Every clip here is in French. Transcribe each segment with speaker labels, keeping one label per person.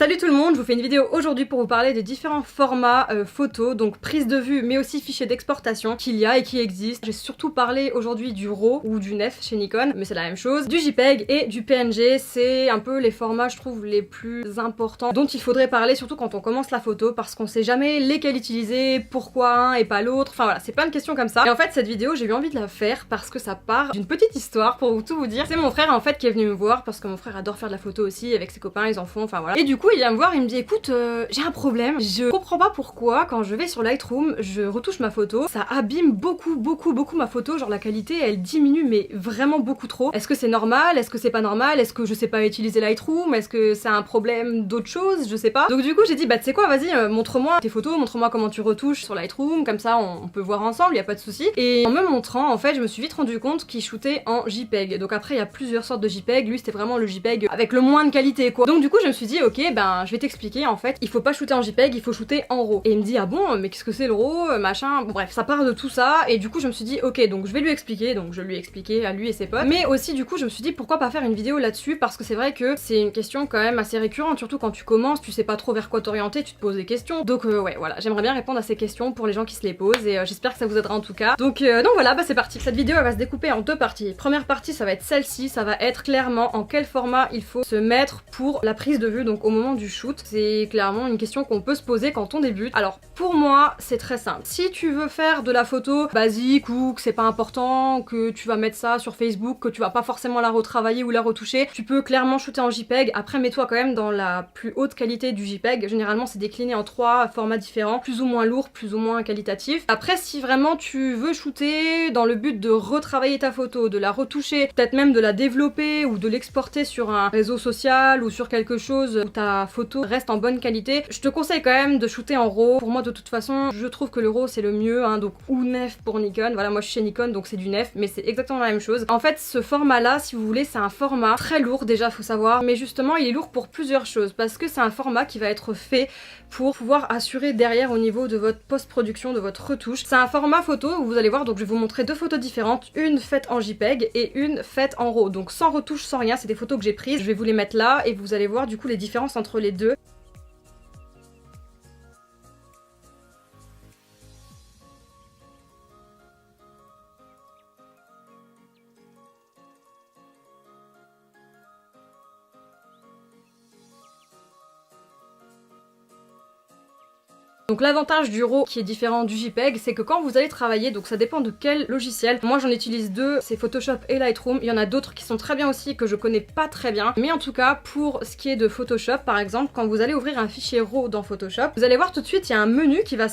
Speaker 1: Salut tout le monde, je vous fais une vidéo aujourd'hui pour vous parler des différents formats photos, donc prise de vue mais aussi fichiers d'exportation qu'il y a et qui existent. J'ai surtout parlé aujourd'hui du RAW ou du NEF chez Nikon, mais c'est la même chose, du JPEG et du PNG. C'est un peu les formats je trouve les plus importants dont il faudrait parler, surtout quand on commence la photo, parce qu'on sait jamais lesquels utiliser, pourquoi un et pas l'autre, enfin voilà, c'est plein de questions comme ça. Et en fait cette vidéo j'ai eu envie de la faire parce que ça part d'une petite histoire pour tout vous dire. C'est mon frère en fait qui est venu me voir parce que mon frère adore faire de la photo aussi avec ses copains, ils en font, enfin voilà. Et du coup il vient me voir, il me dit écoute j'ai un problème, je comprends pas pourquoi quand je vais sur Lightroom, je retouche ma photo, ça abîme beaucoup ma photo, genre la qualité elle diminue mais vraiment beaucoup trop. Est-ce que c'est normal? Est-ce que c'est pas normal? Est-ce que je sais pas utiliser Lightroom? Est-ce que c'est un problème d'autre chose? Je sais pas. Donc du coup j'ai dit bah tu sais quoi, vas-y montre-moi tes photos, montre-moi comment tu retouches sur Lightroom, comme ça on peut voir ensemble, y a pas de souci. Et en me montrant en fait je me suis vite rendu compte qu'il shootait en JPEG. Donc après il y a plusieurs sortes de JPEG, lui c'était vraiment le JPEG avec le moins de qualité quoi. Donc du coup je me suis dit ok ben je vais t'expliquer en fait, il faut pas shooter en JPEG, il faut shooter en RAW. Et il me dit ah bon mais qu'est-ce que c'est le RAW machin, bon bref ça part de tout ça et du coup je me suis dit ok donc je vais lui expliquer, donc je lui ai expliqué à lui et ses potes. Mais aussi du coup je me suis dit pourquoi pas faire une vidéo là-dessus parce que c'est vrai que c'est une question quand même assez récurrente, surtout quand tu commences, tu sais pas trop vers quoi t'orienter, tu te poses des questions. Donc ouais voilà, j'aimerais bien répondre à ces questions pour les gens qui se les posent et j'espère que ça vous aidera en tout cas. Donc voilà, bah c'est parti. Cette vidéo elle va se découper en deux parties. Première partie ça va être celle-ci, ça va être clairement en quel format il faut se mettre pour la prise de vue, donc au moment du shoot. C'est clairement une question qu'on peut se poser quand on débute. Alors pour moi c'est très simple. Si tu veux faire de la photo basique ou que c'est pas important, que tu vas mettre ça sur Facebook, que tu vas pas forcément la retravailler ou la retoucher, tu peux clairement shooter en JPEG. Après mets-toi quand même dans la plus haute qualité du JPEG. Généralement c'est décliné en 3 formats différents, plus ou moins lourd, plus ou moins qualitatif. Après si vraiment tu veux shooter dans le but de retravailler ta photo, de la retoucher, peut-être même de la développer ou de l'exporter sur un réseau social ou sur quelque chose où ta photo reste en bonne qualité, je te conseille quand même de shooter en RAW. Pour moi de toute façon je trouve que le RAW c'est le mieux hein, donc ou NEF pour Nikon, voilà moi je suis chez Nikon donc c'est du NEF mais c'est exactement la même chose. En fait ce format là si vous voulez c'est un format très lourd déjà faut savoir, mais justement il est lourd pour plusieurs choses parce que c'est un format qui va être fait pour pouvoir assurer derrière au niveau de votre post-production, de votre retouche. C'est un format photo où vous allez voir, donc je vais vous montrer deux photos différentes, une faite en JPEG et une faite en RAW, donc sans retouche, sans rien, c'est des photos que j'ai prises, je vais vous les mettre là et vous allez voir du coup les différences entre les deux. Donc l'avantage du RAW qui est différent du JPEG, c'est que quand vous allez travailler, donc ça dépend de quel logiciel, moi j'en utilise deux, c'est Photoshop et Lightroom, il y en a d'autres qui sont très bien aussi que je connais pas très bien, mais en tout cas pour ce qui est de Photoshop par exemple, quand vous allez ouvrir un fichier RAW dans Photoshop, vous allez voir tout de suite il y a un menu qui va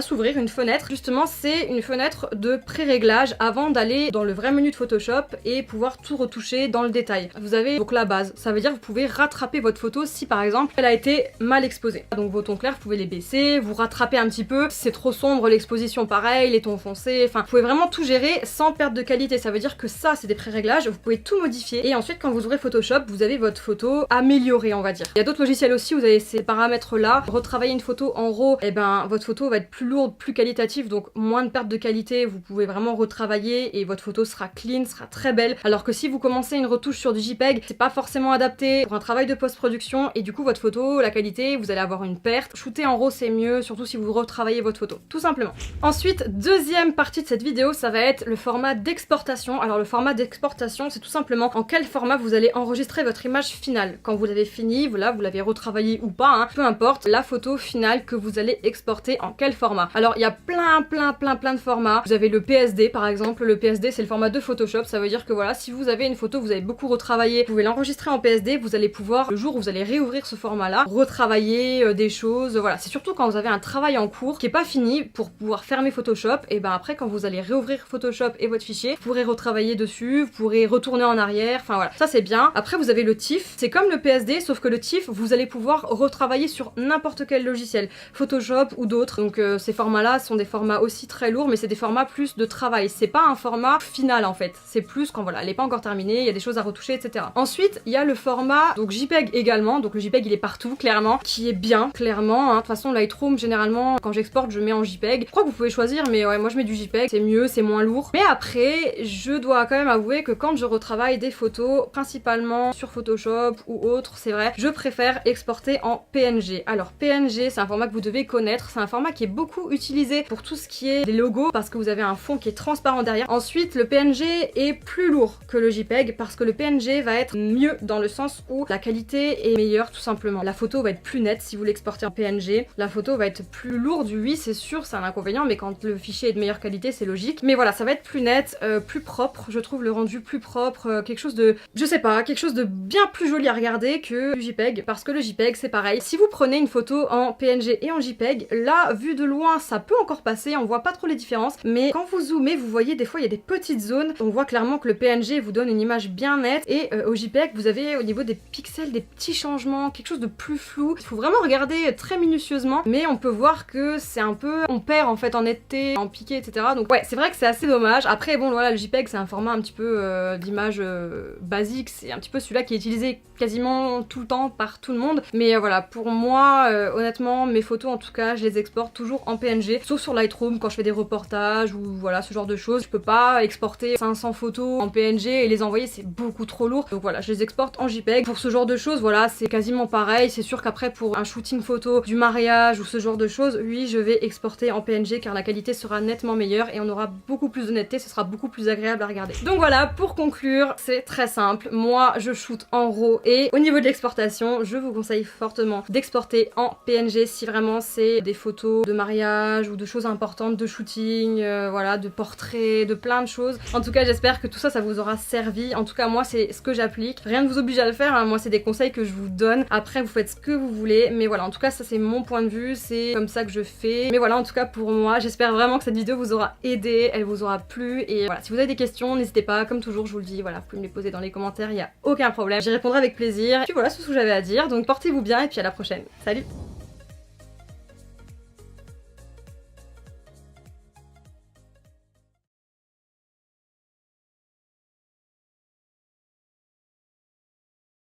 Speaker 1: s'ouvrir, une fenêtre, justement c'est une fenêtre de pré-réglage avant d'aller dans le vrai menu de Photoshop et pouvoir tout retoucher dans le détail. Vous avez donc la base, ça veut dire que vous pouvez rattraper votre photo si par exemple elle a été mal exposée. Donc vos tons clairs vous pouvez les baisser, vous rattraper un petit peu, c'est trop sombre l'exposition pareil, les tons foncés, enfin vous pouvez vraiment tout gérer sans perte de qualité. Ça veut dire que ça c'est des pré-réglages, vous pouvez tout modifier et ensuite quand vous ouvrez Photoshop vous avez votre photo améliorée on va dire. Il y a d'autres logiciels aussi où vous avez ces paramètres là, retravailler une photo en RAW, et ben votre photo va être plus lourde, plus qualitative, donc moins de perte de qualité, vous pouvez vraiment retravailler et votre photo sera clean, sera très belle, alors que si vous commencez une retouche sur du JPEG, c'est pas forcément adapté pour un travail de post-production et du coup votre photo, la qualité, vous allez avoir une perte. Shooter en RAW c'est mieux, surtout si vous retravaillez votre photo, tout simplement. Ensuite, deuxième partie de cette vidéo, ça va être le format d'exportation. Alors le format d'exportation, c'est tout simplement en quel format vous allez enregistrer votre image finale. Quand vous l'avez fini, voilà, vous l'avez retravaillé ou pas, hein, peu importe, la photo finale que vous allez exporter en quel format. Alors il y a plein de formats. Vous avez le PSD par exemple, le PSD c'est le format de Photoshop, ça veut dire que voilà, si vous avez une photo, vous avez beaucoup retravaillé, vous pouvez l'enregistrer en PSD, vous allez pouvoir, le jour où vous allez réouvrir ce format là, retravailler des choses, voilà. C'est surtout quand vous avez un travail en cours qui est pas fini pour pouvoir fermer Photoshop, et ben après quand vous allez réouvrir Photoshop et votre fichier, vous pourrez retravailler dessus, vous pourrez retourner en arrière, enfin voilà, ça c'est bien. Après vous avez le TIFF, c'est comme le PSD sauf que le TIFF vous allez pouvoir retravailler sur n'importe quel logiciel, Photoshop ou d'autres, donc ces formats là sont des formats aussi très lourds mais c'est des formats plus de travail, c'est pas un format final en fait, c'est plus quand voilà, elle est pas encore terminée, il y a des choses à retoucher etc. Ensuite il y a le format donc JPEG également, donc le JPEG il est partout clairement, qui est bien clairement, hein. De toute façon Lightroom Lightroom généralement quand j'exporte je mets en JPEG. Je crois que vous pouvez choisir mais ouais moi je mets du JPEG, c'est mieux, c'est moins lourd. Mais après je dois quand même avouer que quand je retravaille des photos, principalement sur Photoshop ou autre, c'est vrai, je préfère exporter en PNG. Alors PNG c'est un format que vous devez connaître, c'est un format qui est beaucoup utilisé pour tout ce qui est des logos parce que vous avez un fond qui est transparent derrière. Ensuite le PNG est plus lourd que le JPEG parce que le PNG va être mieux dans le sens où la qualité est meilleure tout simplement. La photo va être plus nette si vous l'exportez en PNG, la photo va être plus lourde, oui c'est sûr, c'est un inconvénient, mais quand le fichier est de meilleure qualité c'est logique. Mais voilà, ça va être plus net, plus propre, je trouve le rendu plus propre, quelque chose de, je sais pas, quelque chose de bien plus joli à regarder que du JPEG, parce que le JPEG c'est pareil. Si vous prenez une photo en PNG et en JPEG, là vu de loin ça peut encore passer, on voit pas trop les différences, mais quand vous zoomez vous voyez des fois il y a des petites zones, on voit clairement que le PNG vous donne une image bien nette et au JPEG vous avez au niveau des pixels des petits changements, quelque chose de plus flou. Il faut vraiment regarder très minutieusement, mais on peut voir que c'est un peu, on perd en fait en netteté, en piqué, etc. Donc ouais, c'est vrai que c'est assez dommage. Après bon voilà, le JPEG c'est un format un petit peu d'image basique, c'est un petit peu celui-là qui est utilisé quasiment tout le temps par tout le monde. Mais voilà, pour moi honnêtement mes photos en tout cas je les exporte toujours en PNG, sauf sur Lightroom quand je fais des reportages ou voilà ce genre de choses. Je peux pas exporter 500 photos en PNG et les envoyer, c'est beaucoup trop lourd. Donc voilà, je les exporte en JPEG. Pour ce genre de choses, voilà, c'est quasiment pareil. C'est sûr qu'après pour un shooting photo, du mariage ou ce genre de choses, oui je vais exporter en PNG car la qualité sera nettement meilleure et on aura beaucoup plus d'honnêteté, ce sera beaucoup plus agréable à regarder. Donc voilà, pour conclure, c'est très simple. Moi je shoot en RAW et au niveau de l'exportation, je vous conseille fortement d'exporter en PNG si vraiment c'est des photos de mariage ou de choses importantes, de shooting, voilà, de portraits, de plein de choses. En tout cas j'espère que tout ça, ça vous aura servi. En tout cas moi c'est ce que j'applique. Rien ne vous oblige à le faire, hein. Moi c'est des conseils que je vous donne. Après vous faites ce que vous voulez. Mais voilà, en tout cas ça c'est mon point de vue, c'est comme ça que je fais. Mais voilà, en tout cas pour moi, j'espère vraiment que cette vidéo vous aura aidé, elle vous aura plu. Et voilà, si vous avez des questions, n'hésitez pas, comme toujours je vous le dis, voilà, vous pouvez me les poser dans les commentaires, il n'y a aucun problème. J'y répondrai avec plaisir. Puis voilà, c'est tout ce que j'avais à dire. Donc portez-vous bien et puis à la prochaine. Salut!